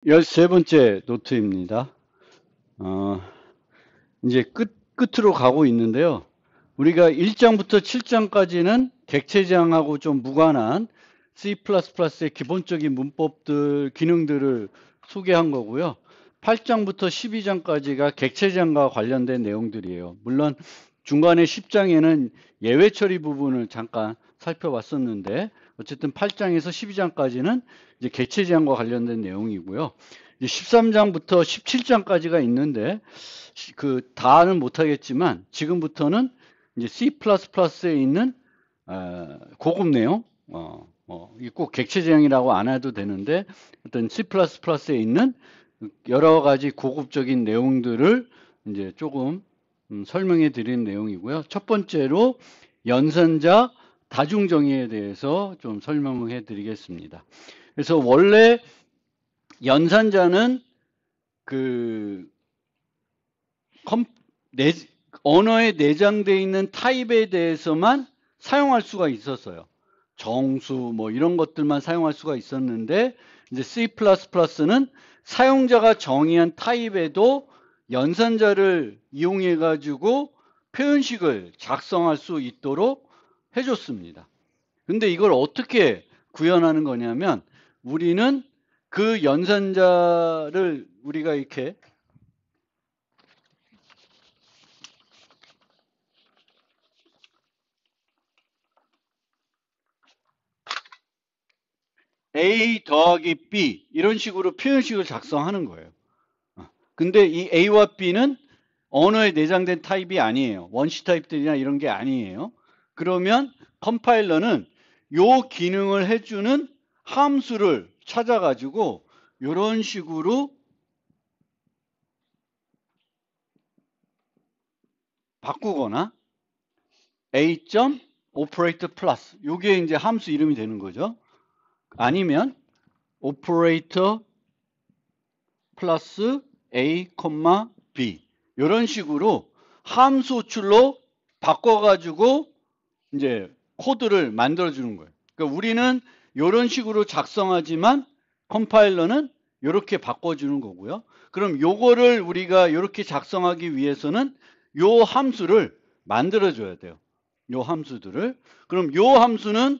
13번째 노트입니다. 어, 이제 끝으로 가고 있는데요. 우리가 1장부터 7장까지는 객체지향하고 좀 무관한 C++의 기본적인 문법들, 기능들을 소개한 거고요. 8장부터 12장까지가 객체지향과 관련된 내용들이에요. 물론 중간에 10장에는 예외 처리 부분을 잠깐 살펴봤었는데 어쨌든 8장에서 12장까지는 이제 객체지향과 관련된 내용이고요. 이제 13장부터 17장까지가 있는데 그 다는 못하겠지만 지금부터는 이제 C++에 있는 고급 내용, 꼭 객체지향이라고 안 해도 되는데 어떤 C++에 있는 여러 가지 고급적인 내용들을 이제 조금 설명해 드리는 내용이고요. 첫 번째로 연산자 다중정의에 대해서 좀 설명해 드리겠습니다. 그래서 원래 연산자는 그 언어에 내장되어 있는 타입에 대해서만 사용할 수가 있었어요. 정수 뭐 이런 것들만 사용할 수가 있었는데 이제 C++는 사용자가 정의한 타입에도 연산자를 이용해 가지고 표현식을 작성할 수 있도록 해줬습니다. 근데 이걸 어떻게 구현하는 거냐면 우리는 그 연산자를 우리가 이렇게 A 더하기 B 이런 식으로 표현식을 작성하는 거예요. 근데 이 A와 B는 언어에 내장된 타입이 아니에요. 원시 타입들이나 이런 게 아니에요. 그러면 컴파일러는 요 기능을 해주는 함수를 찾아가지고 이런 식으로 바꾸거나 A. 오퍼레이터 플러스 요게 이제 함수 이름이 되는 거죠. 아니면 오퍼레이터 플러스 A, B 이런 식으로 함수 호출로 바꿔가지고 이제 코드를 만들어 주는 거예요. 그러니까 우리는 이런 식으로 작성하지만 컴파일러는 이렇게 바꿔주는 거고요. 그럼 요거를 우리가 이렇게 작성하기 위해서는 요 함수를 만들어 줘야 돼요. 요 함수들을. 그럼 요 함수는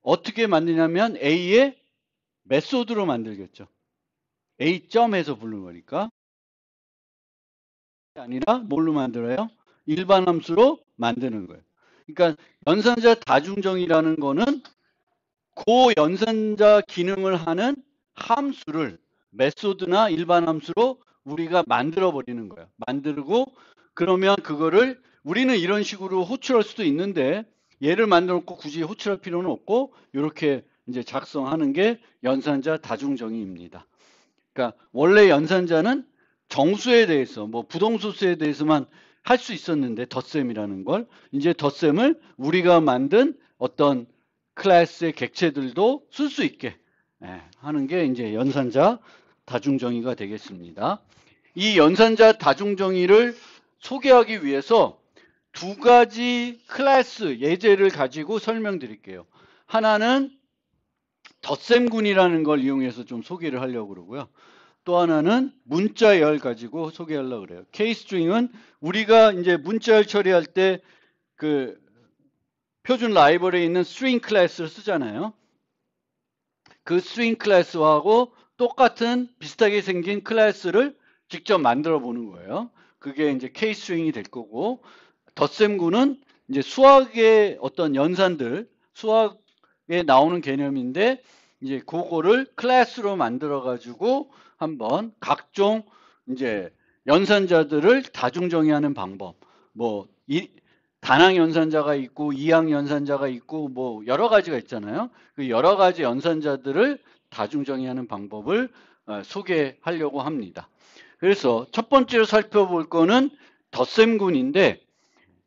어떻게 만드냐면 A의 메소드로 만들겠죠. A 점에서 부르는 거니까. 아니라 뭘로 만들어요? 일반 함수로 만드는 거예요. 그러니까 연산자 다중정의라는 거는 고연산자 기능을 하는 함수를 메소드나 일반 함수로 우리가 만들어 버리는 거예요. 만들고 그러면 그거를 우리는 이런 식으로 호출할 수도 있는데 얘를 만들어 놓고 굳이 호출할 필요는 없고 이렇게 이제 작성하는 게 연산자 다중정의입니다. 그러니까 원래 연산자는 정수에 대해서 뭐 부동소수에 대해서만 할 수 있었는데 덧셈이라는 걸 이제 덧셈을 우리가 만든 어떤 클래스의 객체들도 쓸 수 있게 하는 게 이제 연산자 다중정의가 되겠습니다. 이 연산자 다중정의를 소개하기 위해서 두 가지 클래스 예제를 가지고 설명드릴게요. 하나는 덧셈군이라는 걸 이용해서 좀 소개를 하려고 그러고요. 또 하나는 문자열 가지고 소개하려고 그래요. K스트링은 우리가 이제 문자열 처리할 때 그 표준 라이벌에 있는 스트링 클래스를 쓰잖아요. 그 스트링 클래스하고 똑같은 비슷하게 생긴 클래스를 직접 만들어 보는 거예요. 그게 이제 K스트링이 될 거고 덧셈군은 이제 수학의 어떤 연산들, 수학에 나오는 개념인데 이제 그거를 클래스로 만들어 가지고 한번 각종 이제 연산자들을 다중정의하는 방법, 뭐 단항 연산자가 있고 이항 연산자가 있고 뭐 여러 가지가 있잖아요. 그 여러 가지 연산자들을 다중정의하는 방법을 소개하려고 합니다. 그래서 첫 번째로 살펴볼 거는 덧셈군인데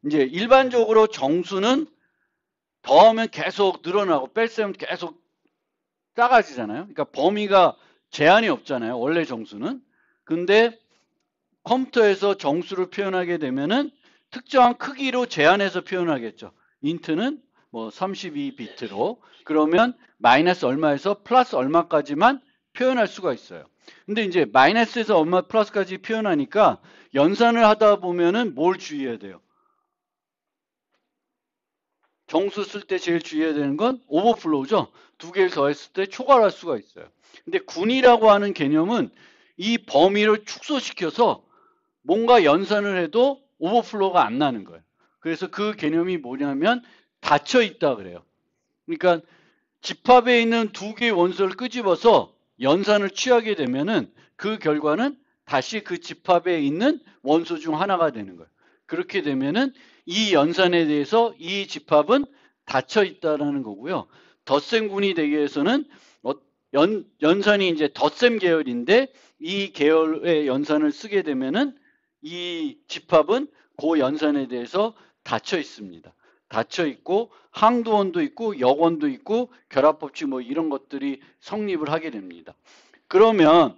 이제 일반적으로 정수는 더하면 계속 늘어나고 뺄셈은 계속 작아지잖아요. 그러니까 범위가 제한이 없잖아요. 원래 정수는. 근데 컴퓨터에서 정수를 표현하게 되면은 특정한 크기로 제한해서 표현하겠죠. 인트는 뭐 32비트로 그러면 마이너스 얼마에서 플러스 얼마까지만 표현할 수가 있어요. 근데 이제 마이너스에서 얼마 플러스까지 표현하니까 연산을 하다 보면은 뭘 주의해야 돼요? 정수 쓸 때 제일 주의해야 되는 건 오버플로우죠. 두 개를 더했을 때 초과할 수가 있어요. 근데 군이라고 하는 개념은 이 범위를 축소시켜서 뭔가 연산을 해도 오버플로우가 안 나는 거예요. 그래서 그 개념이 뭐냐면 닫혀 있다 그래요. 그러니까 집합에 있는 두 개의 원소를 끄집어서 연산을 취하게 되면은 그 결과는 다시 그 집합에 있는 원소 중 하나가 되는 거예요. 그렇게 되면은 이 연산에 대해서 이 집합은 닫혀 있다라는 거고요. 덧셈 군이 되기 위해서는 연산이 이제 덧셈 계열인데 이 계열의 연산을 쓰게 되면은 이 집합은 그 연산에 대해서 닫혀 있습니다. 닫혀 있고 항도원도 있고 역원도 있고 결합법칙 뭐 이런 것들이 성립을 하게 됩니다. 그러면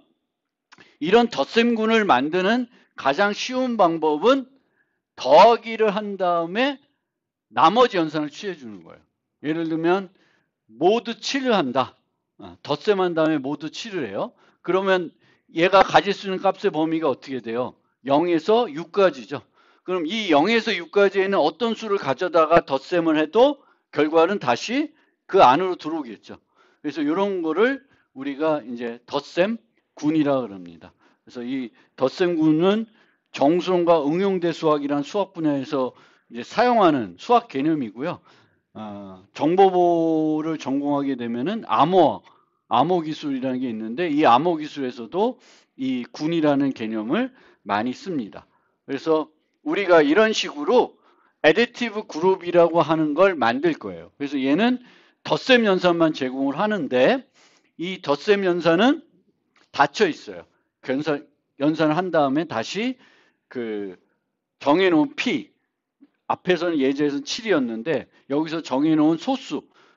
이런 덧셈군을 만드는 가장 쉬운 방법은 더하기를 한 다음에 나머지 연산을 취해 주는 거예요. 예를 들면 모두 7을 한다. 덧셈한 다음에 모두 7을 해요. 그러면 얘가 가질 수 있는 값의 범위가 어떻게 돼요? 0에서 6까지죠. 그럼 이 0에서 6까지에는 어떤 수를 가져다가 덧셈을 해도 결과는 다시 그 안으로 들어오겠죠. 그래서 이런 거를 우리가 이제 덧셈 군이라 그럽니다. 그래서 이 덧셈 군은 정수론과 응용대 수학이라는 수학 분야에서 이제 사용하는 수학 개념이고요. 정보보를 전공하게 되면은 암호 기술이라는 게 있는데 이 암호 기술에서도 이 군이라는 개념을 많이 씁니다. 그래서 우리가 이런 식으로 애디티브 그룹이라고 하는 걸 만들 거예요. 그래서 얘는 덧셈 연산만 제공을 하는데 이 덧셈 연산은 닫혀 있어요. 연산을 한 다음에 다시 그 정해놓은 P, 앞에서는 예제에서는 7이었는데 여기서 정해놓은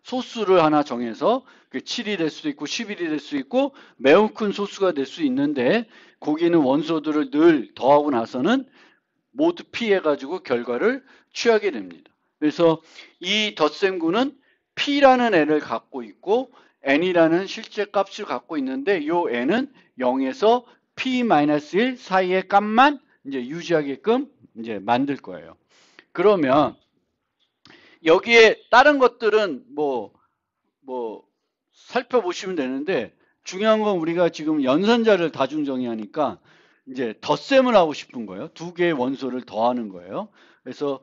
소수를 하나 정해서 그 7이 될 수도 있고 11이 될 수 있고 매우 큰 소수가 될 수 있는데 거기는 원소들을 늘 더하고 나서는 모두 P해가지고 결과를 취하게 됩니다. 그래서 이 덧셈군은 P라는 애를 갖고 있고 N이라는 실제 값을 갖고 있는데 이 N은 0에서 P-1 사이의 값만 이제 유지하게끔 이제 만들 거예요. 그러면 여기에 다른 것들은 뭐 살펴보시면 되는데 중요한 건 우리가 지금 연산자를 다중정의하니까 이제 덧셈을 하고 싶은 거예요. 두 개의 원소를 더하는 거예요. 그래서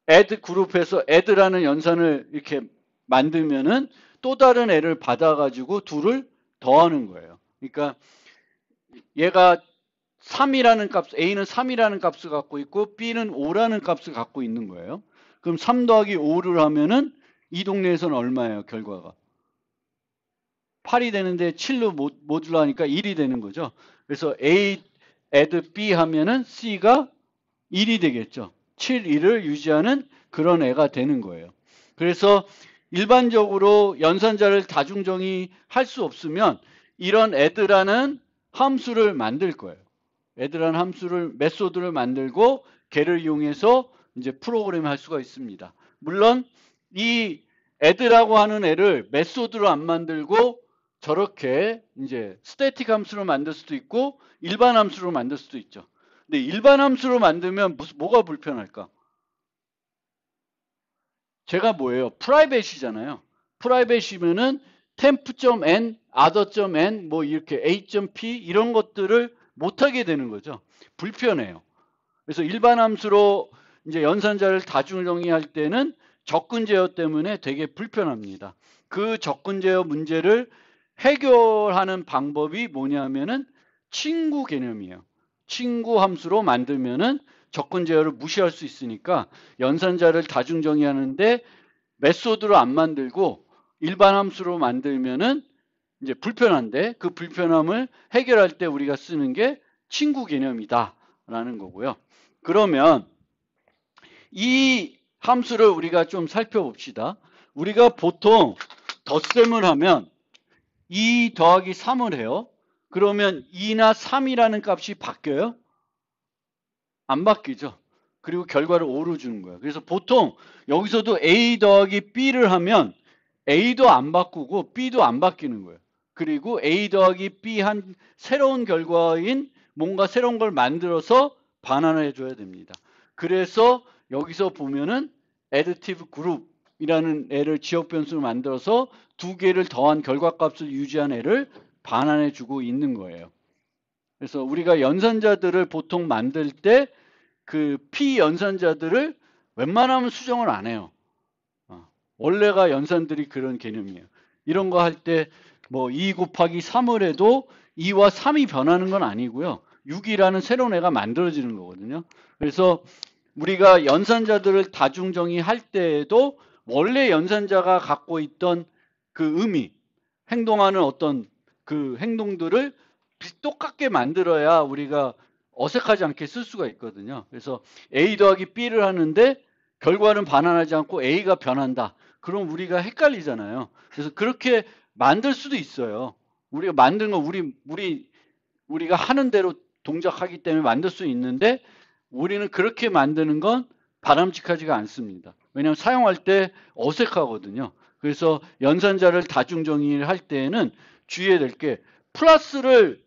add 그룹에서 add라는 연산을 이렇게 만들면은 또 다른 애를 받아가지고 둘을 더하는 거예요. 그러니까 얘가 3이라는 값, A는 3이라는 값을 갖고 있고 B는 5라는 값을 갖고 있는 거예요. 그럼 3 더하기 5를 하면은 이 동네에서는 얼마예요, 결과가? 8이 되는데 7로 모듈 하니까 1이 되는 거죠. 그래서 A add B 하면은 C가 1이 되겠죠. 7, 1을 유지하는 그런 애가 되는 거예요. 그래서 일반적으로 연산자를 다중정의할 수 없으면 이런 add라는 함수를 만들 거예요. add라는 함수를 메소드를 만들고 걔를 이용해서 이제 프로그램 할 수가 있습니다. 물론 이 add라고 하는 애를 메소드로 안 만들고 저렇게 이제 스태틱 함수로 만들 수도 있고 일반 함수로 만들 수도 있죠. 근데 일반 함수로 만들면 뭐가 불편할까? 제가 뭐예요? 프라이빗이잖아요. 프라이빗이면은 temp.n, other.n, 뭐 이렇게 a.p 이런 것들을 못하게 되는 거죠. 불편해요. 그래서 일반 함수로 이제 연산자를 다중정의할 때는 접근 제어 때문에 되게 불편합니다. 그 접근 제어 문제를 해결하는 방법이 뭐냐면은 친구 개념이에요. 친구 함수로 만들면은 접근 제어를 무시할 수 있으니까 연산자를 다중정의하는데 메소드로 안 만들고 일반 함수로 만들면은 이제 불편한데 그 불편함을 해결할 때 우리가 쓰는 게 친구 개념이다라는 거고요. 그러면 이 함수를 우리가 좀 살펴봅시다. 우리가 보통 덧셈을 하면 2 더하기 3을 해요. 그러면 2나 3이라는 값이 바뀌어요? 안 바뀌죠. 그리고 결과를 5로 주는 거예요. 그래서 보통 여기서도 A 더하기 B를 하면 A도 안 바꾸고 B도 안 바뀌는 거예요. 그리고 A 더하기 B 한 새로운 결과인 뭔가 새로운 걸 만들어서 반환해 줘야 됩니다. 그래서 여기서 보면은 additive group이라는 애를 지역 변수를 만들어서 두 개를 더한 결과값을 유지한 애를 반환해 주고 있는 거예요. 그래서 우리가 연산자들을 보통 만들 때 그 P 연산자들을 웬만하면 수정을 안 해요. 원래가 연산들이 그런 개념이에요. 이런 거 할 때 뭐 2 곱하기 3을 해도 2와 3이 변하는 건 아니고요. 6이라는 새로운 애가 만들어지는 거거든요. 그래서 우리가 연산자들을 다중정의할 때에도 원래 연산자가 갖고 있던 그 의미, 행동하는 어떤 그 행동들을 똑같게 만들어야 우리가 어색하지 않게 쓸 수가 있거든요. 그래서 A 더하기 B를 하는데 결과는 반환하지 않고 A가 변한다. 그럼 우리가 헷갈리잖아요. 그래서 그렇게 만들 수도 있어요. 우리가 만든 건 우리가 하는 대로 동작하기 때문에 만들 수 있는데 우리는 그렇게 만드는 건 바람직하지가 않습니다. 왜냐하면 사용할 때 어색하거든요. 그래서 연산자를 다중정의를 할 때에는 주의해야 될 게 플러스를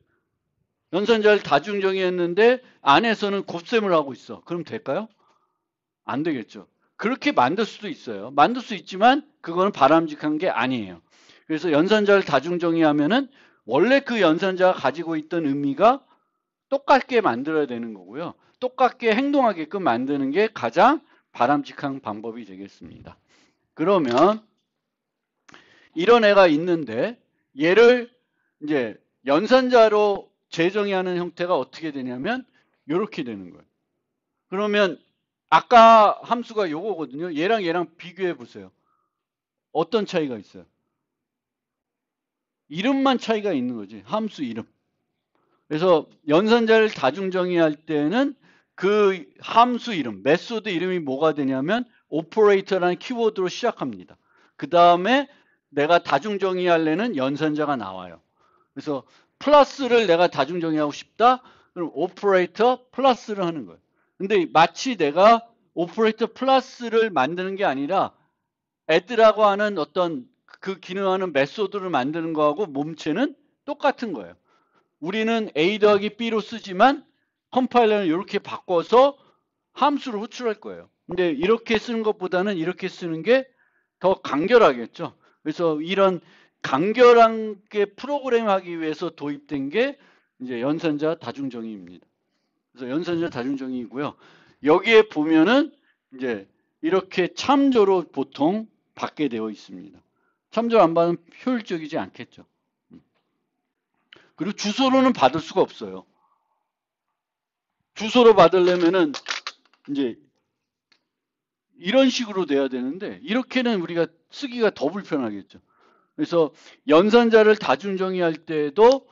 연산자를 다중정의했는데 안에서는 곱셈을 하고 있어. 그럼 될까요? 안 되겠죠. 그렇게 만들 수도 있어요. 만들 수 있지만 그거는 바람직한 게 아니에요. 그래서 연산자를 다중정의하면은 원래 그 연산자가 가지고 있던 의미가 똑같게 만들어야 되는 거고요. 똑같게 행동하게끔 만드는 게 가장 바람직한 방법이 되겠습니다. 그러면 이런 애가 있는데 얘를 이제 연산자로 재정의하는 형태가 어떻게 되냐면 이렇게 되는 거예요. 그러면 아까 함수가 요거거든요. 얘랑 비교해 보세요. 어떤 차이가 있어요? 이름만 차이가 있는 거지. 함수 이름. 그래서 연산자를 다중정의할 때는 그 함수 이름, 메소드 이름이 뭐가 되냐면 오퍼레이터라는 키워드로 시작합니다. 그 다음에 내가 다중정의하려는 연산자가 나와요. 그래서 플러스를 내가 다중정의하고 싶다? 그럼 오퍼레이터 플러스를 하는 거예요. 근데 마치 내가 오퍼레이터 플러스를 만드는 게 아니라 add라고 하는 어떤 그 기능하는 메소드를 만드는 거하고 몸체는 똑같은 거예요. 우리는 A 더하기 B로 쓰지만 컴파일러는 이렇게 바꿔서 함수를 호출할 거예요. 근데 이렇게 쓰는 것보다는 이렇게 쓰는 게 더 간결하겠죠. 그래서 이런 간결하게 프로그램하기 위해서 도입된 게 이제 연산자 다중정의입니다. 그래서 연산자 다중정의이고요. 여기에 보면은 이제 이렇게 참조로 보통 받게 되어 있습니다. 참조를 안 받으면 효율적이지 않겠죠. 그리고 주소로는 받을 수가 없어요. 주소로 받으려면은 이제 이런 식으로 돼야 되는데 이렇게는 우리가 쓰기가 더 불편하겠죠. 그래서 연산자를 다중정의할 때에도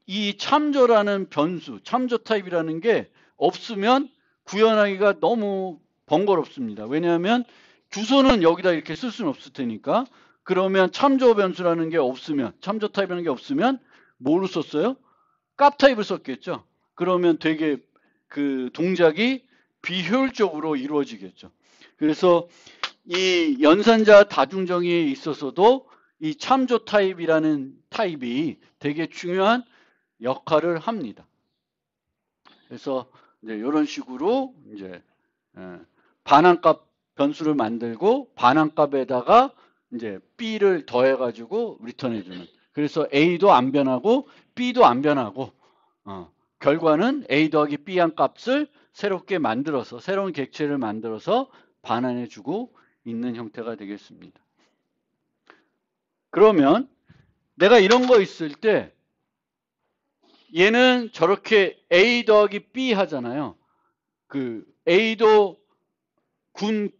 이 참조라는 변수, 참조 타입이라는 게 없으면 구현하기가 너무 번거롭습니다. 왜냐하면 주소는 여기다 이렇게 쓸 수는 없을 테니까. 그러면 참조 변수라는 게 없으면, 참조 타입이라는 게 없으면 뭐로 썼어요? 값 타입을 썼겠죠. 그러면 되게 그 동작이 비효율적으로 이루어지겠죠. 그래서 이 연산자 다중정의에 있어서도 이 참조 타입이라는 타입이 되게 중요한 역할을 합니다. 그래서 이제 이런 식으로 이제 반환값 변수를 만들고 반환값에다가 이제 B를 더해가지고 리턴해주는. 그래서 A도 안 변하고 B도 안 변하고 결과는 A 더하기 B 한 값을 새롭게 만들어서 새로운 객체를 만들어서 반환해주고 있는 형태가 되겠습니다. 그러면 내가 이런 거 있을 때 얘는 저렇게 A 더하기 B 하잖아요. 그 A도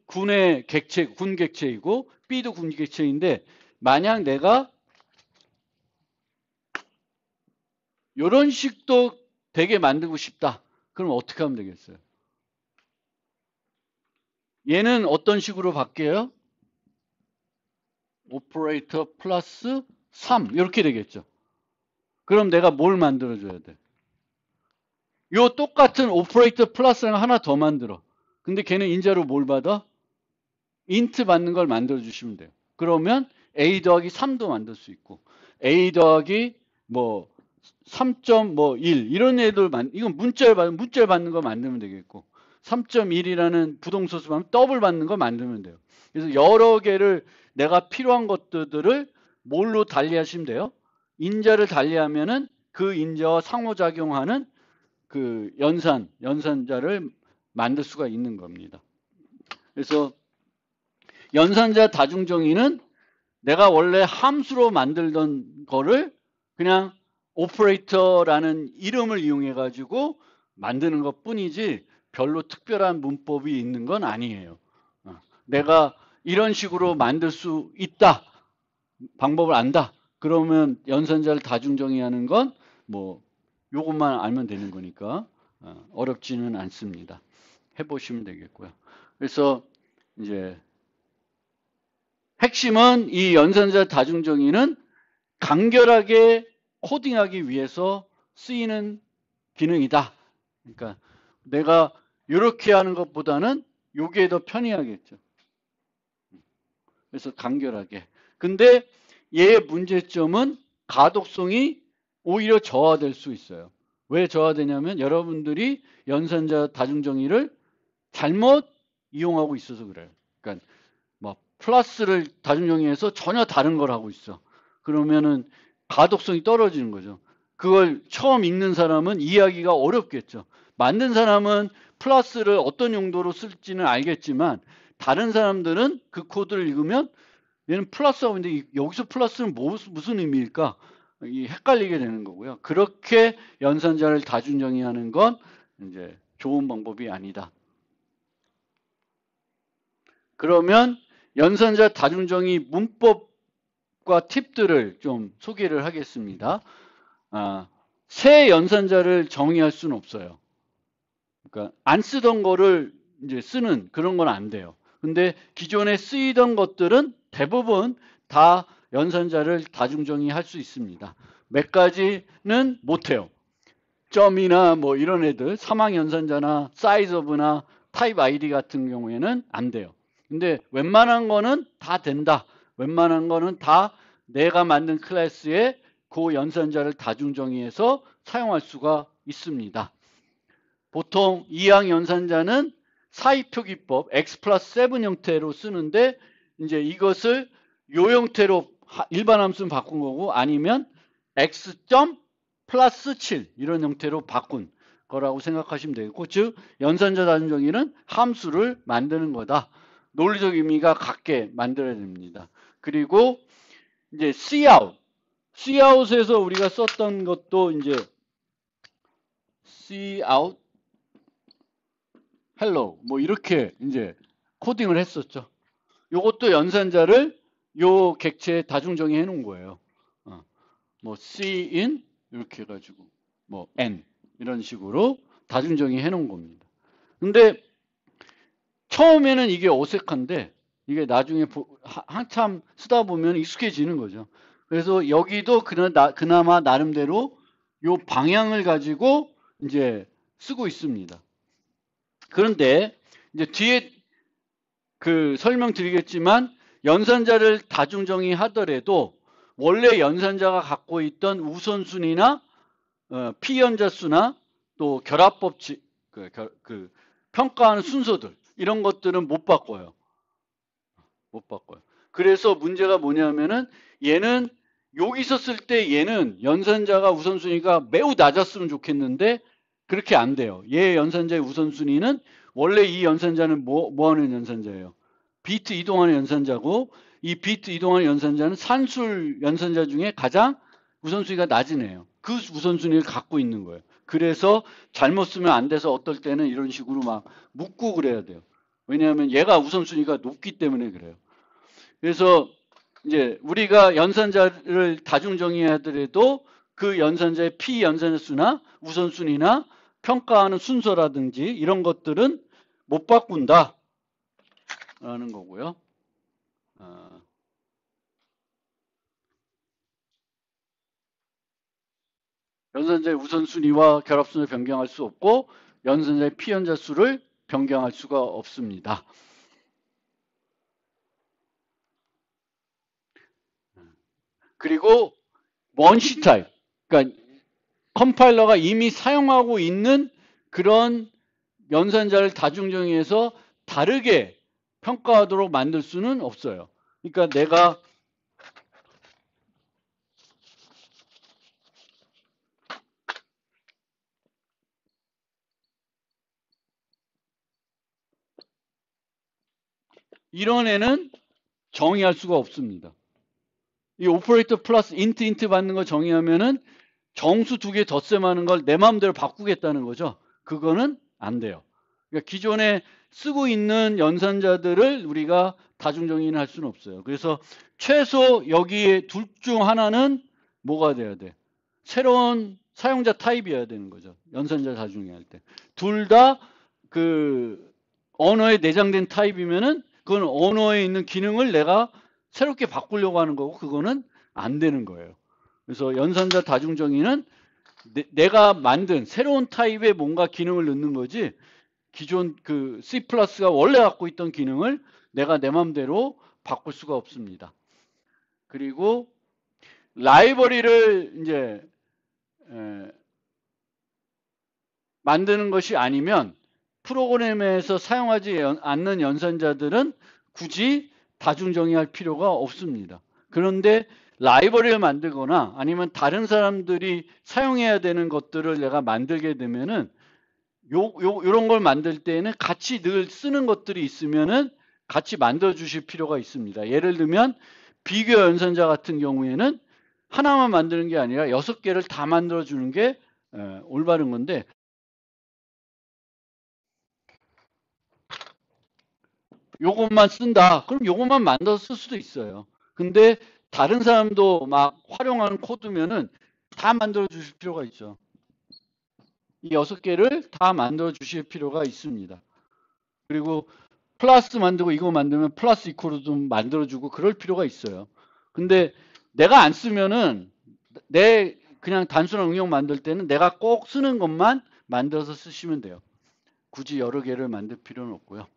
군의 객체, 군 객체이고 B도 군 객체인데 만약 내가 이런 식도 되게 만들고 싶다. 그럼 어떻게 하면 되겠어요? 얘는 어떤 식으로 바뀌어요? 오퍼레이터 플러스 3 이렇게 되겠죠. 그럼 내가 뭘 만들어줘야 돼? 요 똑같은 오퍼레이터 플러스랑 하나 더 만들어. 근데 걔는 인자로 뭘 받아? 인트 받는 걸 만들어 주시면 돼요. 그러면 A 더하기 3도 만들 수 있고 A 더하기 뭐 3.1 이런 애들 이건 문자를 받는 거 만들면 되겠고 3.1이라는 부동소수 하면 더블 받는 거 만들면 돼요. 그래서 여러 개를 내가 필요한 것들을 뭘로 달리하시면 돼요? 인자를 달리하면은 그 인자와 상호작용하는 그 연산자를 만들 수가 있는 겁니다. 그래서 연산자 다중정의는 내가 원래 함수로 만들던 거를 그냥 오퍼레이터라는 이름을 이용해 가지고 만드는 것 뿐이지 별로 특별한 문법이 있는 건 아니에요. 내가 이런 식으로 만들 수 있다. 방법을 안다. 그러면 연산자를 다중정의하는 건 뭐 요것만 알면 되는 거니까 어렵지는 않습니다. 해보시면 되겠고요. 그래서 이제 핵심은 이 연산자 다중정의는 간결하게 코딩하기 위해서 쓰이는 기능이다. 그러니까 내가 이렇게 하는 것보다는 요게 더 편리하겠죠. 그래서 간결하게. 근데 얘의 문제점은 가독성이 오히려 저하될 수 있어요. 왜 저하되냐면 여러분들이 연산자 다중정의를 잘못 이용하고 있어서 그래요. 그러니까 뭐 플러스를 다중정의해서 전혀 다른 걸 하고 있어. 그러면은 가독성이 떨어지는 거죠. 그걸 처음 읽는 사람은 이해하기가 어렵겠죠. 만든 사람은 플러스를 어떤 용도로 쓸지는 알겠지만 다른 사람들은 그 코드를 읽으면 얘는 플러스하고 있는데 여기서 플러스는 무슨 의미일까? 헷갈리게 되는 거고요. 그렇게 연산자를 다중정의하는 건 이제 좋은 방법이 아니다. 그러면 연산자 다중정의 문법과 팁들을 좀 소개를 하겠습니다. 새 연산자를 정의할 수는 없어요. 그러니까 안 쓰던 거를 이제 쓰는 그런 건 안 돼요. 근데 기존에 쓰이던 것들은 대부분 다 연산자를 다중정의할 수 있습니다. 몇 가지는 못해요. 점이나 뭐 이런 애들, 사망 연산자나 사이즈 오브나 타입 아이디 같은 경우에는 안 돼요. 근데 웬만한 거는 다 된다. 웬만한 거는 다 내가 만든 클래스에 그 연산자를 다중정의해서 사용할 수가 있습니다. 보통 이항 연산자는 사이표기법 x 플러스 7 형태로 쓰는데 이제 이것을 요 형태로 일반 함수는 바꾼 거고 아니면 x 점 플러스 7 이런 형태로 바꾼 거라고 생각하시면 되겠고 즉 연산자 다중정의는 함수를 만드는 거다. 논리적 의미가 같게 만들어야 됩니다. 그리고 이제 cout에서 우리가 썼던 것도 이제 cout hello 뭐 이렇게 이제 코딩을 했었죠. 요것도 연산자를 요 객체에 다중정의 해놓은 거예요. 뭐 C in 이렇게 해가지고 뭐 N 이런 식으로 다중정의 해놓은 겁니다. 근데 처음에는 이게 어색한데 이게 나중에 한참 쓰다 보면 익숙해지는 거죠. 그래서 여기도 그나마 나름대로 요 방향을 가지고 이제 쓰고 있습니다. 그런데 이제 뒤에 그 설명드리겠지만 연산자를 다중정의 하더라도 원래 연산자가 갖고 있던 우선순위나 피연자수나 또 결합법칙 그 평가하는 순서들 이런 것들은 못 바꿔요. 못 바꿔요. 그래서 문제가 뭐냐면은 얘는 여기서 쓸 때 얘는 연산자가 우선순위가 매우 낮았으면 좋겠는데 그렇게 안 돼요. 얘 연산자의 우선순위는 원래 이 연산자는 뭐 하는 연산자예요? 비트 이동하는 연산자고 이 비트 이동하는 연산자는 산술 연산자 중에 가장 우선순위가 낮은 애예요. 그 우선순위를 갖고 있는 거예요. 그래서 잘못 쓰면 안 돼서 어떨 때는 이런 식으로 막 묶고 그래야 돼요. 왜냐하면 얘가 우선순위가 높기 때문에 그래요. 그래서 이제 우리가 연산자를 다중정의하더라도 그 연산자의 피연산자 수나 우선순위나 평가하는 순서라든지 이런 것들은 못 바꾼다 라는 거고요. 연산자의 우선순위와 결합순을 변경할 수 없고 연산자의 피연자 수를 변경할 수가 없습니다. 그리고 원시 타입. 그러니까 컴파일러가 이미 사용하고 있는 그런 연산자를 다중정의해서 다르게 평가하도록 만들 수는 없어요. 그러니까 내가 이런 애는 정의할 수가 없습니다. 이 오퍼레이터 플러스 인트 받는 거 정의하면은 정수 두 개 덧셈하는 걸 내 마음대로 바꾸겠다는 거죠. 그거는 안 돼요. 그러니까 기존에 쓰고 있는 연산자들을 우리가 다중정의는 할 수는 없어요. 그래서 최소 여기에 둘 중 하나는 뭐가 돼야 돼? 새로운 사용자 타입이어야 되는 거죠. 연산자 다중정의할 때. 둘 다 그 언어에 내장된 타입이면은 그건 언어에 있는 기능을 내가 새롭게 바꾸려고 하는 거고 그거는 안 되는 거예요. 그래서 연산자 다중정의는 내가 만든 새로운 타입의 뭔가 기능을 넣는 거지 기존 그 C++가 원래 갖고 있던 기능을 내가 내 맘대로 바꿀 수가 없습니다. 그리고 라이브러리를 이제 만드는 것이 아니면 프로그램에서 사용하지 않는 연산자들은 굳이 다중정의할 필요가 없습니다. 그런데 라이브러리를 만들거나 아니면 다른 사람들이 사용해야 되는 것들을 내가 만들게 되면은 요런 걸 만들 때에는 같이 늘 쓰는 것들이 있으면은 같이 만들어 주실 필요가 있습니다. 예를 들면 비교 연산자 같은 경우에는 하나만 만드는 게 아니라 6개를 다 만들어 주는 게 올바른 건데 요것만 쓴다. 그럼 요것만 만들어서 쓸 수도 있어요. 근데 다른 사람도 막 활용하는 코드면은 다 만들어 주실 필요가 있죠. 이 6개를 다 만들어 주실 필요가 있습니다. 그리고 플러스 만들고 이거 만들면 플러스 이퀄로 좀 만들어주고 그럴 필요가 있어요. 근데 내가 안 쓰면은 내 그냥 단순한 응용 만들 때는 내가 꼭 쓰는 것만 만들어서 쓰시면 돼요. 굳이 여러 개를 만들 필요는 없고요.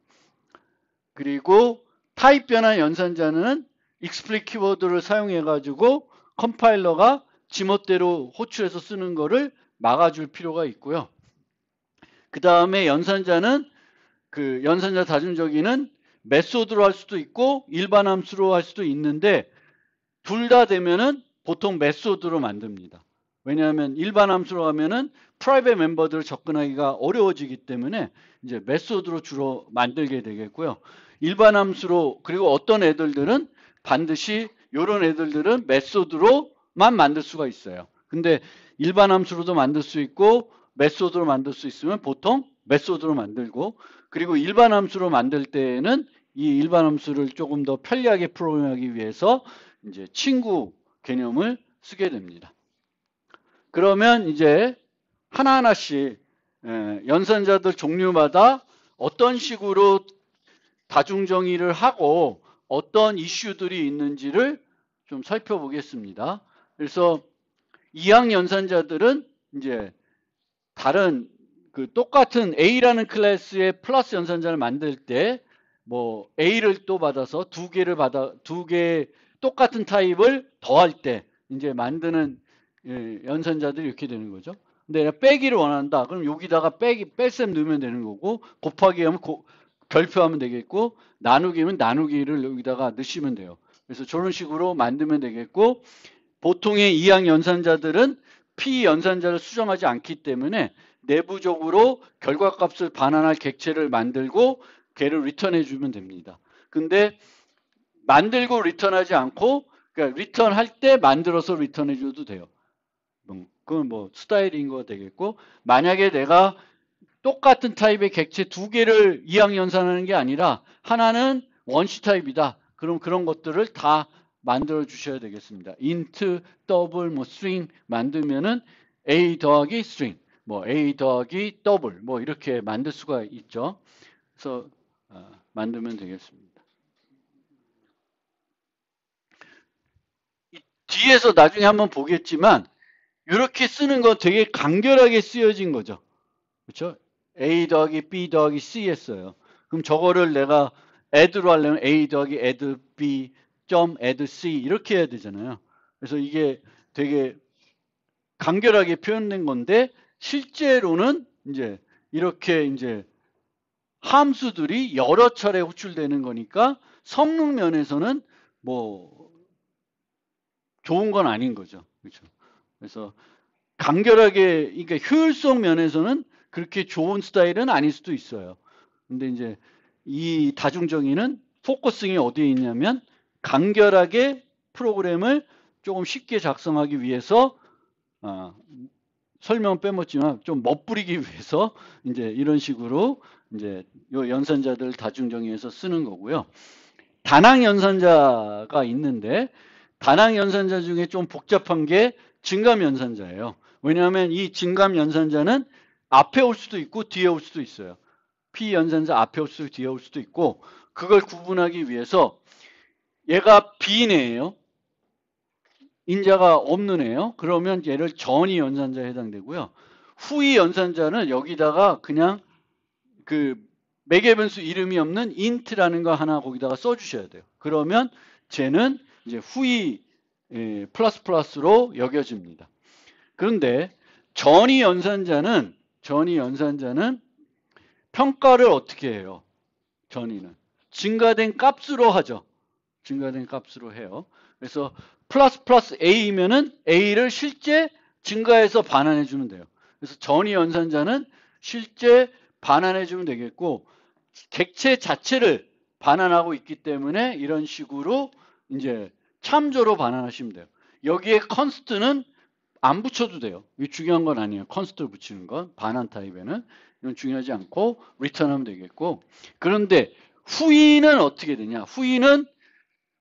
그리고 타입 변환 연산자는 explicit 키워드를 사용해 가지고 컴파일러가 지멋대로 호출해서 쓰는 거를 막아줄 필요가 있고요. 그 다음에 연산자는 그 연산자 다중정의는 메소드로 할 수도 있고 일반 함수로 할 수도 있는데 둘 다 되면은 보통 메소드로 만듭니다. 왜냐하면 일반 함수로 하면은 프라이빗 멤버들을 접근하기가 어려워지기 때문에 이제 메소드로 주로 만들게 되겠고요. 일반 함수로 그리고 어떤 애들은 반드시 이런 애들은 메소드로만 만들 수가 있어요. 근데 일반 함수로도 만들 수 있고 메소드로 만들 수 있으면 보통 메소드로 만들고 그리고 일반 함수로 만들 때에는 이 일반 함수를 조금 더 편리하게 프로그램하기 위해서 이제 친구 개념을 쓰게 됩니다. 그러면 이제 하나하나씩 연산자들 종류마다 어떤 식으로 다중정의를 하고 어떤 이슈들이 있는지를 좀 살펴보겠습니다. 그래서 이항 연산자들은 이제 다른 그 똑같은 A라는 클래스의 플러스 연산자를 만들 때 뭐 A를 또 받아서 두 개 똑같은 타입을 더할 때 이제 만드는 연산자들이 이렇게 되는 거죠. 근데 내가 빼기를 원한다. 그럼 여기다가 뺄셈 넣으면 되는 거고 곱하기 하면 별표하면 되겠고 나누기면 나누기를 여기다가 넣으시면 돼요. 그래서 저런 식으로 만들면 되겠고 보통의 이항 연산자들은 P 연산자를 수정하지 않기 때문에 내부적으로 결과값을 반환할 객체를 만들고 걔를 리턴해 주면 됩니다. 근데 만들고 리턴하지 않고 그러니까 리턴할 때 만들어서 리턴해 줘도 돼요. 그건 뭐 스타일인 거 되겠고 만약에 내가 똑같은 타입의 객체 두 개를 이항 연산하는 게 아니라 하나는 원시 타입이다. 그럼 그런 것들을 다 만들어 주셔야 되겠습니다. int, double, 뭐 string 만들면은 a 더하기 string, 뭐 a 더하기 double, 뭐 이렇게 만들 수가 있죠. 그래서 만들면 되겠습니다. 뒤에서 나중에 한번 보겠지만 이렇게 쓰는 거 되게 간결하게 쓰여진 거죠. 그렇죠? A 더하기 B 더하기 C 했어요. 그럼 저거를 내가 add로 하려면 A 더하기 add B 점 add C 이렇게 해야 되잖아요. 그래서 이게 되게 간결하게 표현된 건데 실제로는 이제 이렇게 이제 함수들이 여러 차례 호출되는 거니까 성능 면에서는 뭐 좋은 건 아닌 거죠. 그렇죠? 그래서 간결하게, 그러니까 효율성 면에서는 그렇게 좋은 스타일은 아닐 수도 있어요. 근데 이제 이 다중정의는 포커싱이 어디에 있냐면 간결하게 프로그램을 조금 쉽게 작성하기 위해서 설명은 빼먹지만 좀 멋부리기 위해서 이제 이런 식으로 이제 요 연산자들 다중정의에서 쓰는 거고요. 다낭 연산자가 있는데 다낭 연산자 중에 좀 복잡한 게 증감 연산자예요. 왜냐하면 이 증감 연산자는 앞에 올 수도 있고 뒤에 올 수도 있어요. P 연산자 앞에 올 수도 있고 뒤에 올 수도 있고 그걸 구분하기 위해서 얘가 비인애예요. 인자가 없는 애예요. 그러면 얘를 전이 연산자에 해당되고요. 후이 연산자는 여기다가 그냥 그 매개 변수 이름이 없는 int라는 거 하나 거기다가 써주셔야 돼요. 그러면 쟤는 이제 후이 플러스 플러스로 여겨집니다. 그런데 전이 연산자는 평가를 어떻게 해요? 전이는 증가된 값으로 하죠. 증가된 값으로 해요. 그래서 플러스 플러스 A면은 A를 실제 증가해서 반환해 주면 돼요. 그래서 전이 연산자는 실제 반환해 주면 되겠고 객체 자체를 반환하고 있기 때문에 이런 식으로 이제 참조로 반환하시면 돼요. 여기에 컨스트는 안 붙여도 돼요. 이게 중요한 건 아니에요. 컨스트를 붙이는 건 반환 타입에는 이건 중요하지 않고 리턴하면 되겠고 그런데 후위는 어떻게 되냐? 후위는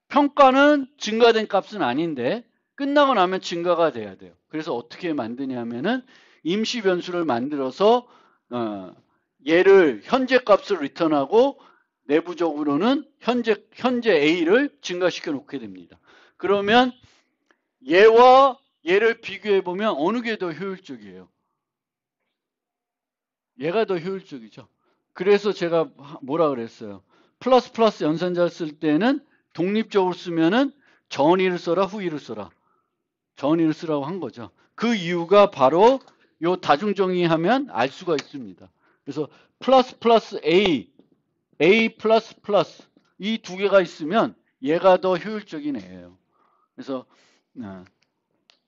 평가는 증가된 값은 아닌데 끝나고 나면 증가가 돼야 돼요. 그래서 어떻게 만드냐면은 임시 변수를 만들어서 얘를 현재 값을 리턴하고 내부적으로는 현재 A를 증가시켜 놓게 됩니다. 그러면 얘와 얘를 비교해 보면 어느 게 더 효율적이에요? 얘가 더 효율적이죠. 그래서 제가 뭐라 그랬어요? 플러스 플러스 연산자를 쓸 때는 독립적으로 쓰면은 전의를 써라 후의를 써라. 전의를 쓰라고 한 거죠. 그 이유가 바로 요 다중정의하면 알 수가 있습니다. 그래서 플러스 플러스 A 플러스 플러스 이 두 개가 있으면 얘가 더 효율적인 애예요. 그래서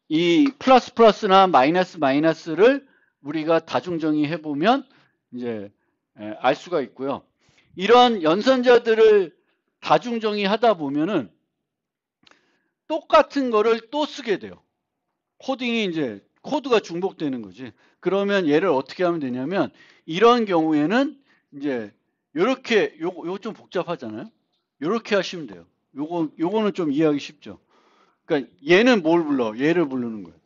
이 플러스 플러스나 마이너스 마이너스를 우리가 다중정의 해보면 이제 알 수가 있고요. 이러한 연산자들을 다중정의 하다 보면은 똑같은 거를 또 쓰게 돼요. 코딩이 이제 코드가 중복되는 거지. 그러면 얘를 어떻게 하면 되냐면 이런 경우에는 이제 요렇게 요거 좀 복잡하잖아요. 요렇게 하시면 돼요. 요거는 좀 이해하기 쉽죠. 그러니까 얘는 뭘 불러? 얘를 부르는 거예요.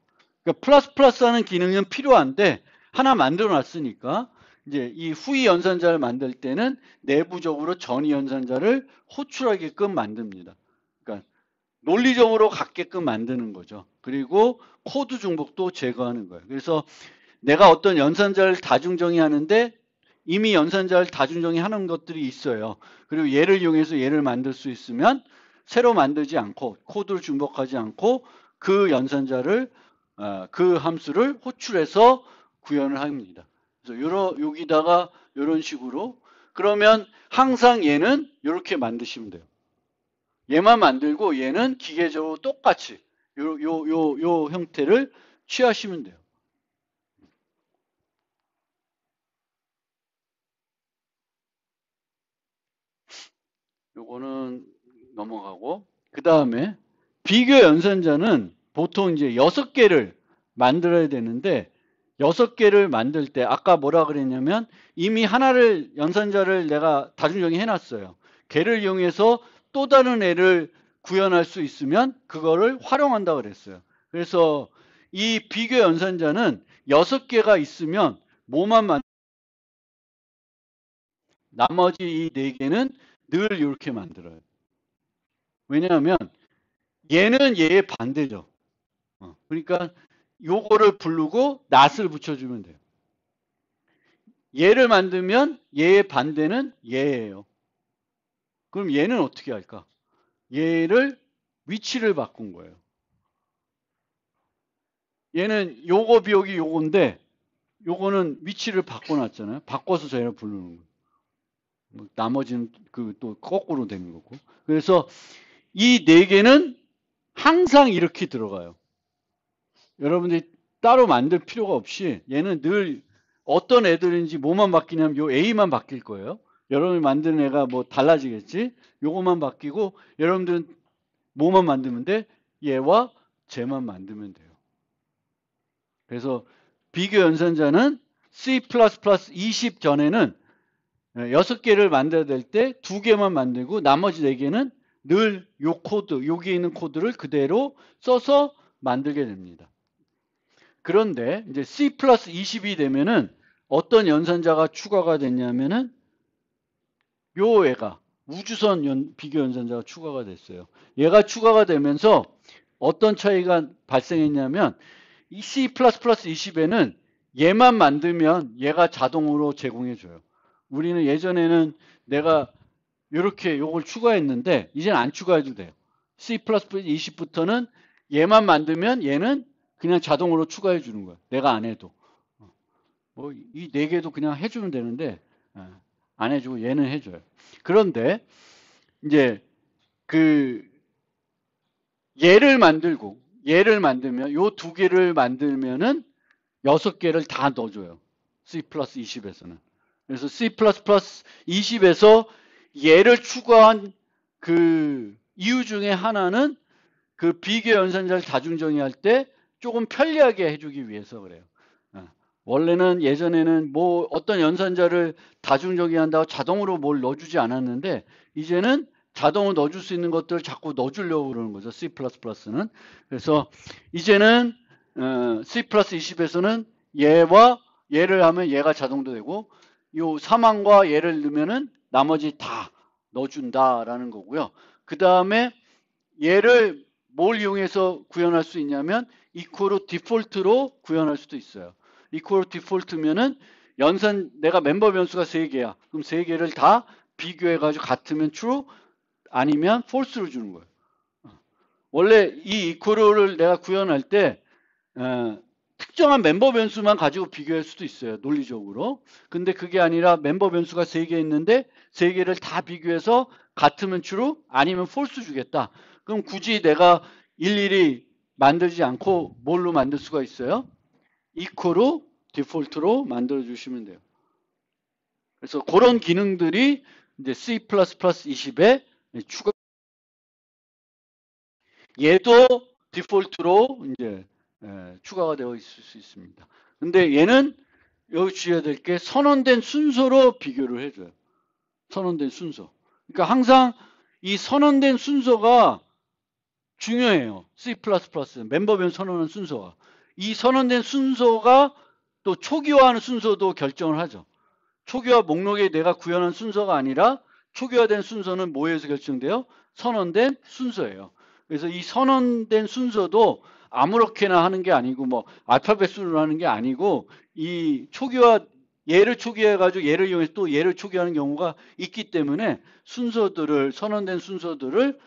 그러니까 플러스 플러스 하는 기능은 필요한데 하나 만들어 놨으니까 이제 이 후이 연산자를 만들 때는 내부적으로 전이 연산자를 호출하게끔 만듭니다. 그러니까 논리적으로 갖게끔 만드는 거죠. 그리고 코드 중복도 제거하는 거예요. 그래서 내가 어떤 연산자를 다중정의하는데 이미 연산자를 다중정의하는 것들이 있어요. 그리고 얘를 이용해서 얘를 만들 수 있으면 새로 만들지 않고 코드를 중복하지 않고 그 연산자를 그 함수를 호출해서 구현을 합니다. 그래서 여기다가 이런 식으로 그러면 항상 얘는 이렇게 만드시면 돼요. 얘만 만들고 얘는 기계적으로 똑같이 요 형태를 취하시면 돼요. 요거는 넘어가고 그 다음에 비교 연산자는 보통 이제 6개를 만들어야 되는데 6개를 만들 때 아까 뭐라 그랬냐면 이미 하나를 연산자를 내가 다중정의 해놨어요. 걔를 이용해서 또 다른 애를 구현할 수 있으면 그거를 활용한다 그랬어요. 그래서 이 비교 연산자는 6개가 있으면 뭐만 나머지 이 4개는 늘 이렇게 만들어요. 왜냐하면 얘는 얘의 반대죠. 그러니까 요거를 부르고 낫을 붙여주면 돼요. 얘를 만들면 얘의 반대는 얘예요. 그럼 얘는 어떻게 할까? 얘를 위치를 바꾼 거예요. 얘는 요거 비역이 요건데 요거는 위치를 바꿔놨잖아요. 바꿔서 저희가 부르는 거예요. 뭐 나머지는 그 또 거꾸로 되는 거고. 그래서 이 네 개는 항상 이렇게 들어가요. 여러분들이 따로 만들 필요가 없이 얘는 늘 어떤 애들인지 뭐만 바뀌냐면 요 A만 바뀔 거예요. 여러분이 만드는 애가 뭐 달라지겠지? 요거만 바뀌고 여러분들은 뭐만 만들면 돼? 얘와 쟤만 만들면 돼요. 그래서 비교 연산자는 C++ 20 전에는 6개를 만들어야 될 때 2개만 만들고 나머지 4개는 늘 요 코드, 여기에 있는 코드를 그대로 써서 만들게 됩니다. 그런데 이제 C+ 20이 되면은 어떤 연산자가 추가가 됐냐면은 요 애가 우주선 비교 연산자가 추가가 됐어요. 얘가 추가가 되면서 어떤 차이가 발생했냐면 이 C++ 20에는 얘만 만들면 얘가 자동으로 제공해줘요. 우리는 예전에는 내가 이렇게 요걸 추가했는데 이제는 안 추가해도 돼요. C++ 20부터는 얘만 만들면 얘는 그냥 자동으로 추가해 주는 거야. 내가 안 해도. 뭐 이 네 개도 그냥 해주면 되는데 안 해주고 얘는 해줘요. 그런데 이제 그 얘를 만들면 요 두 개를 만들면은 6개를 다 넣어줘요. C+ 20에서는. 그래서 C++ 20에서 얘를 추가한 그 이유 중에 하나는 그 비교 연산자를 다중 정의할 때 조금 편리하게 해주기 위해서 그래요. 원래는 예전에는 뭐 어떤 연산자를 다중 정의한다고 자동으로 뭘 넣어주지 않았는데 이제는 자동으로 넣어줄 수 있는 것들을 자꾸 넣어주려고 그러는 거죠. C++는. 그래서 이제는 C+ 20에서는 얘와 얘를 하면 얘가 자동도 되고 요 사망과 얘를 넣으면은 나머지 다 넣어준다라는 거고요. 그 다음에 얘를 뭘 이용해서 구현할 수 있냐면 equal 디폴트로 구현할 수도 있어요. equal 디폴트면은 내가 멤버 변수가 3개야. 그럼 3개를 다 비교해가지고 같으면 true 아니면 false로 주는 거예요. 원래 이 equal을 내가 구현할 때 특정한 멤버 변수만 가지고 비교할 수도 있어요. 논리적으로. 근데 그게 아니라 멤버 변수가 3개 있는데 3개를 다 비교해서 같으면 true 아니면 false 주겠다. 그럼 굳이 내가 일일이 만들지 않고 뭘로 만들 수가 있어요? equal 디폴트로 만들어 주시면 돼요. 그래서 그런 기능들이 이제 C++ 20에 추가. 얘도 디폴트로 이제 추가가 되어 있을 수 있습니다. 근데 얘는 여기 주의해야 될 게 선언된 순서로 비교를 해줘요. 선언된 순서. 그러니까 항상 이 선언된 순서가 중요해요. C++ 멤버 변 선언한 순서가. 이 선언된 순서가 또 초기화하는 순서도 결정을 하죠. 초기화 목록에 내가 구현한 순서가 아니라 초기화된 순서는 뭐에서 결정돼요? 선언된 순서예요. 그래서 이 선언된 순서도 아무렇게나 하는 게 아니고 뭐 알파벳 수로 하는 게 아니고 이 초기화 얘를 초기화해가지고 얘를 이용해서 또 얘를 초기화하는 경우가 있기 때문에 선언된 순서들을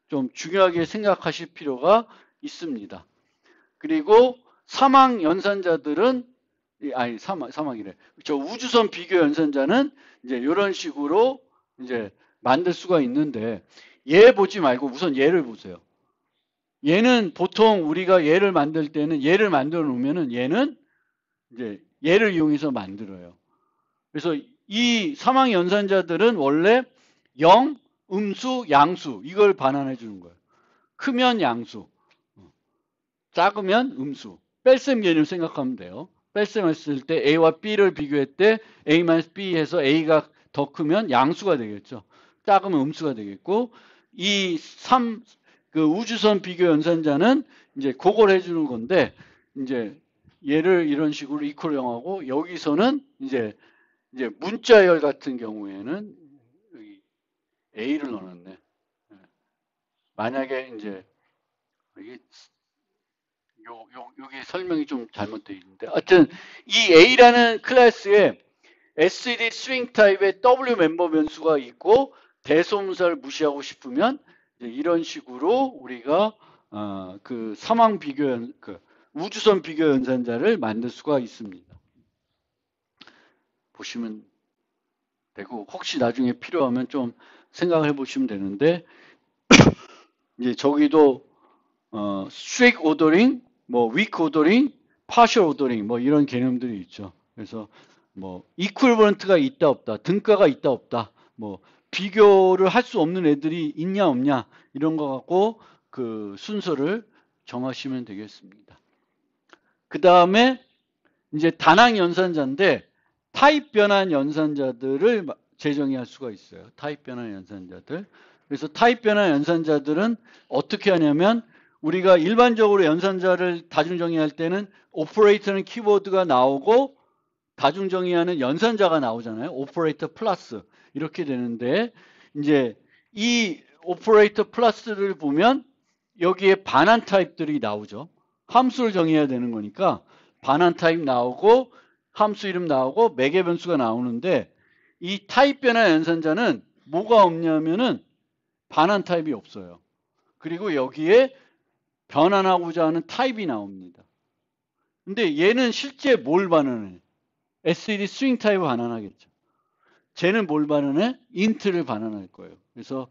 좀 중요하게 생각하실 필요가 있습니다. 그리고 사망 연산자들은 아니 사망이래. 저 우주선 비교 연산자는 이제 이런 식으로 이제 만들 수가 있는데 얘 보지 말고 우선 얘를 보세요. 얘는 보통 우리가 얘를 만들 때는 얘를 만들어 놓으면은 얘는 이제 얘를 이용해서 만들어요. 그래서 이 사망 연산자들은 원래 영, 음수, 양수 이걸 반환해 주는 거예요. 크면 양수, 작으면 음수. 뺄셈 개념 생각하면 돼요. 뺄셈 했을 때 A와 B를 비교할 때 A-B 해서 A가 더 크면 양수가 되겠죠. 작으면 음수가 되겠고 그 우주선 비교 연산자는 이제 그걸 해주는 건데 이제 얘를 이런 식으로 이퀄 영하고 여기서는 이제 문자열 같은 경우에는 여기 A를 넣어놨네. 만약에 이제 여기 설명이 좀 잘못되어 있는데 하여튼 이 A라는 클래스에 SED 스윙 타입의 W 멤버 변수가 있고 대소문사를 무시하고 싶으면 이런 식으로 우리가 그 사망 비교 그 우주선 비교 연산자를 만들 수가 있습니다. 보시면 되고 혹시 나중에 필요하면 좀 생각을 해보시면 되는데 이제 저기도 strict ordering, 뭐 weak ordering, partial ordering 뭐 이런 개념들이 있죠. 그래서 뭐 equivalent가 있다 없다, 등가가 있다 없다, 뭐 비교를 할 수 없는 애들이 있냐 없냐 이런 거 갖고 그 순서를 정하시면 되겠습니다. 그 다음에 이제 다낭 연산자인데 타입 변환 연산자들을 재정의할 수가 있어요. 타입 변환 연산자들. 그래서 타입 변환 연산자들은 어떻게 하냐면 우리가 일반적으로 연산자를 다중정의할 때는 오퍼레이터는 키워드가 나오고 다중정의하는 연산자가 나오잖아요. 오퍼레이터 플러스 이렇게 되는데 이제 이 오퍼레이터 플러스를 보면 여기에 반환 타입들이 나오죠. 함수를 정의해야 되는 거니까 반환 타입 나오고 함수 이름 나오고 매개 변수가 나오는데 이 타입 변환 연산자는 뭐가 없냐면은 반환 타입이 없어요. 그리고 여기에 변환하고자 하는 타입이 나옵니다. 근데 얘는 실제 뭘 반환해? SED 스트링 타입을 반환하겠죠. 쟤는 뭘 반환해? 인트를 반환할 거예요. 그래서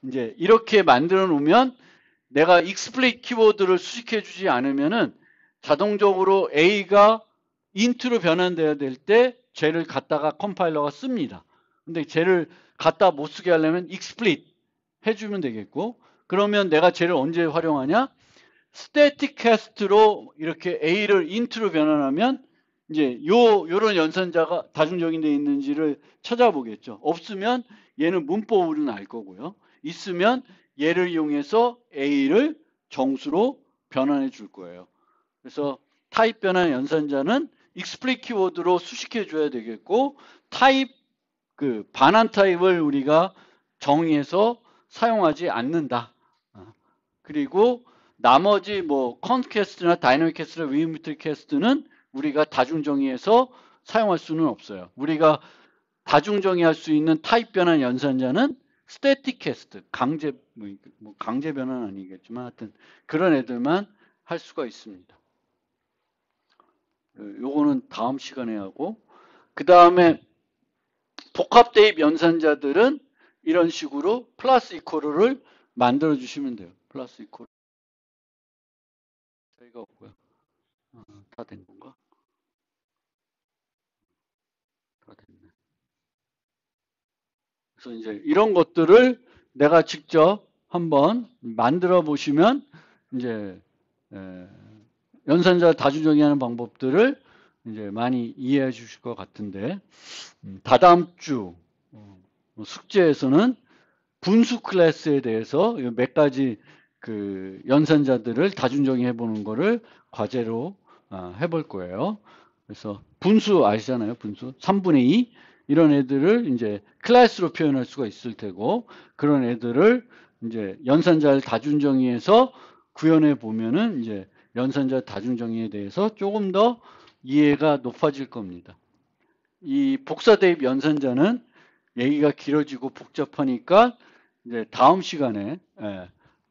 이제 이렇게 만들어 놓으면 내가 explicit 키워드를 수식해 주지 않으면은 자동적으로 A가 인트로 변환돼야 될 때 쟤를 갖다가 컴파일러가 씁니다. 근데 쟤를 갖다 못 쓰게 하려면 explicit 해주면 되겠고 그러면 내가 쟤를 언제 활용하냐? static cast로 이렇게 A를 int로 변환하면 이제 요런 연산자가 다중적인 데 있는지를 찾아보겠죠. 없으면 얘는 문법으로는 알 거고요. 있으면 얘를 이용해서 A를 정수로 변환해 줄 거예요. 그래서 타입 변환 연산자는 explicit 키워드로 수식해 줘야 되겠고 타입 그 반환 타입을 우리가 정의해서 사용하지 않는다. 그리고 나머지 뭐 컨캐스트나 다이내믹 캐스트나 위미트리 캐스트는 우리가 다중정의해서 사용할 수는 없어요. 우리가 다중정의할 수 있는 타입 변환 연산자는 스태틱 캐스트, 강제 변환 아니겠지만 하여튼 그런 애들만 할 수가 있습니다. 요거는 다음 시간에 하고 그 다음에 복합 대입 연산자들은 이런 식으로 플러스 이퀄을 만들어 주시면 돼요. 플러스 이퀄 차이가 없고요. 다 된 건가? 다 됐네. 그래서 이제 이런 것들을 내가 직접 한번 만들어 보시면 이제 연산자 다중정의하는 방법들을 이제 많이 이해해 주실 것 같은데 다다음 주 숙제에서는 분수 클래스에 대해서 몇 가지 그 연산자들을 다중정의해 보는 거를 과제로 해볼 거예요. 그래서 분수 아시잖아요. 분수 3분의 2 이런 애들을 이제 클래스로 표현할 수가 있을 테고 그런 애들을 이제 연산자를 다중정의해서 구현해 보면은 이제 연산자 다중정의에 대해서 조금 더 이해가 높아질 겁니다. 이 복사대입 연산자는 얘기가 길어지고 복잡하니까 이제 다음 시간에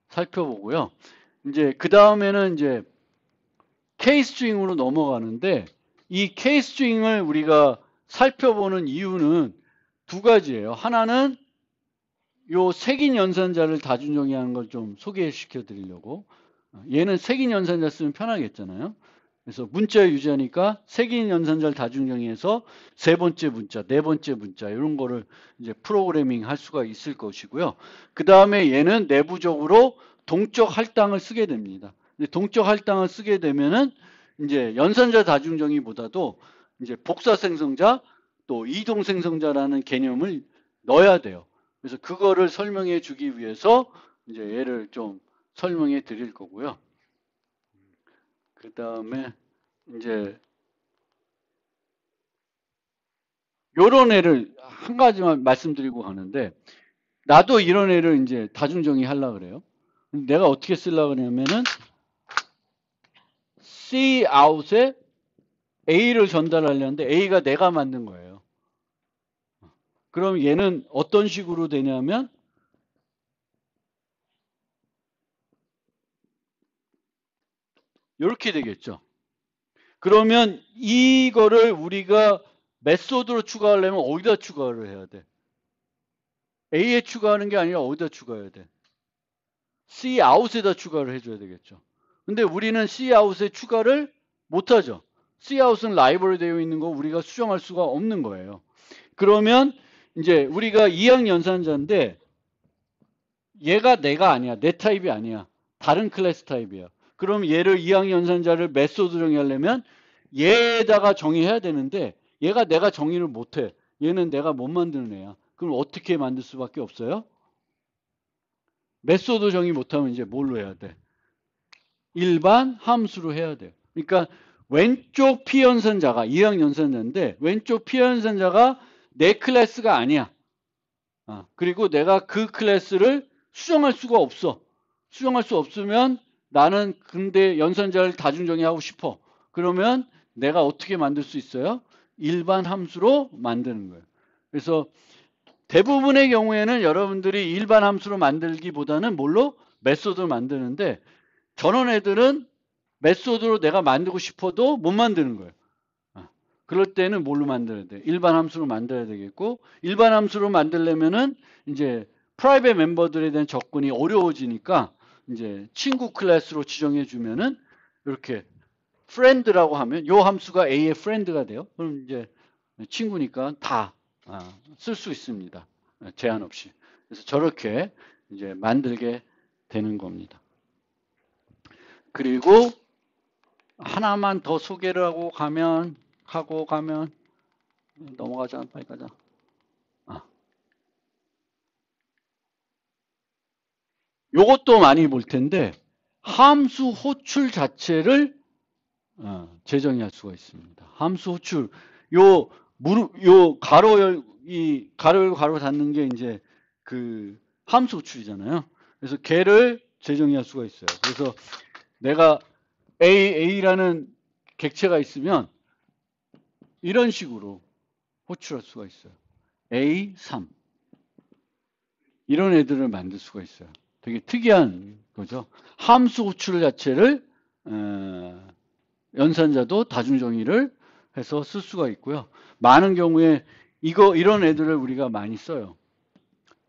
살펴보고요. 이제 그 다음에는 이제 K-스트링으로 넘어가는데 이 K-스트링을 우리가 살펴보는 이유는 두 가지예요. 하나는 요 색인 연산자를 다중정의하는 걸 좀 소개시켜 드리려고 얘는 색인 연산자 쓰면 편하겠잖아요. 그래서 문자 유지하니까 색인 연산자를 다중정의해서 세 번째 문자, 네 번째 문자 이런 거를 이제 프로그래밍 할 수가 있을 것이고요. 그 다음에 얘는 내부적으로 동적 할당을 쓰게 됩니다. 동적 할당을 쓰게 되면은 이제 연산자 다중정의보다도 이제 복사 생성자 또 이동 생성자라는 개념을 넣어야 돼요. 그래서 그거를 설명해 주기 위해서 이제 얘를 좀 설명해 드릴 거고요. 그 다음에 이제 요런 애를 한 가지만 말씀드리고 가는데 나도 이런 애를 이제 다중정의 하려고 그래요. 내가 어떻게 쓰려고 그러냐면은 C out에 A를 전달하려는데 A가 내가 만든 거예요. 그럼 얘는 어떤 식으로 되냐면 이렇게 되겠죠. 그러면 이거를 우리가 메소드로 추가하려면 어디다 추가를 해야 돼? A에 추가하는 게 아니라 어디다 추가해야 돼? C out에다 추가를 해줘야 되겠죠. 근데 우리는 C out에 추가를 못하죠. C out은 라이벌이 되어 있는 거 우리가 수정할 수가 없는 거예요. 그러면 이제 우리가 이항 연산자인데 얘가 내가 아니야. 내 타입이 아니야. 다른 클래스 타입이야. 그럼 얘를 이항 연산자를 메소드 정의하려면 얘에다가 정의해야 되는데 얘가 내가 정의를 못해. 얘는 내가 못 만드는 애야. 그럼 어떻게 만들 수밖에 없어요? 메소드 정의 못하면 이제 뭘로 해야 돼? 일반 함수로 해야 돼요. 그러니까 왼쪽 피연산자가 이항 연산자인데 왼쪽 피연산자가 내 클래스가 아니야. 그리고 내가 그 클래스를 수정할 수가 없어. 수정할 수 없으면 나는 근데 연산자를 다중정의하고 싶어. 그러면 내가 어떻게 만들 수 있어요? 일반 함수로 만드는 거예요. 그래서 대부분의 경우에는 여러분들이 일반 함수로 만들기보다는 뭘로? 메소드를 만드는데 저런 애들은 메소드로 내가 만들고 싶어도 못 만드는 거예요. 그럴 때는 뭘로 만들어야 돼? 일반 함수로 만들어야 되겠고 일반 함수로 만들려면은 이제 프라이빗 멤버들에 대한 접근이 어려워지니까 이제 친구 클래스로 지정해 주면은 이렇게 friend라고 하면 요 함수가 A의 friend가 돼요. 그럼 이제 친구니까 다 쓸 수 있습니다. 제한 없이. 그래서 저렇게 이제 만들게 되는 겁니다. 그리고 하나만 더 소개를 하고 가면 넘어가자. 빨리 가자. 요것도 많이 볼 텐데 함수 호출 자체를 재정의할 수가 있습니다. 함수 호출 요 가로 열고 가로 닫는 게 이제 그 함수 호출이잖아요. 그래서 걔를 재정의할 수가 있어요. 그래서 내가 A라는 객체가 있으면 이런 식으로 호출할 수가 있어요. A3 이런 애들을 만들 수가 있어요. 되게 특이한 거죠. 함수 호출 자체를 연산자도 다중정의를 해서 쓸 수가 있고요. 많은 경우에 이런 애들을 우리가 많이 써요.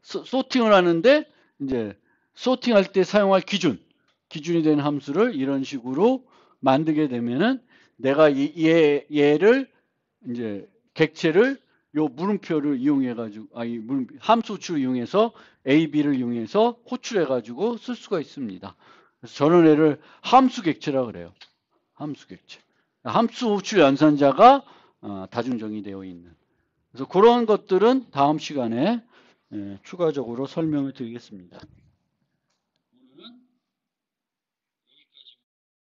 소팅을 하는데 이제 소팅할 때 사용할 기준이 되는 함수를 이런 식으로 만들게 되면은 내가 얘를 이제 객체를 요 물음표를 이용해 가지고 함수 호출을 이용해서 A, B를 이용해서 호출해 가지고 쓸 수가 있습니다. 그래서 저런 애를 함수 객체라 그래요. 함수 객체. 함수 호출 연산자가 다중정의되어 있는. 그래서 그런 것들은 다음 시간에 추가적으로 설명을 드리겠습니다.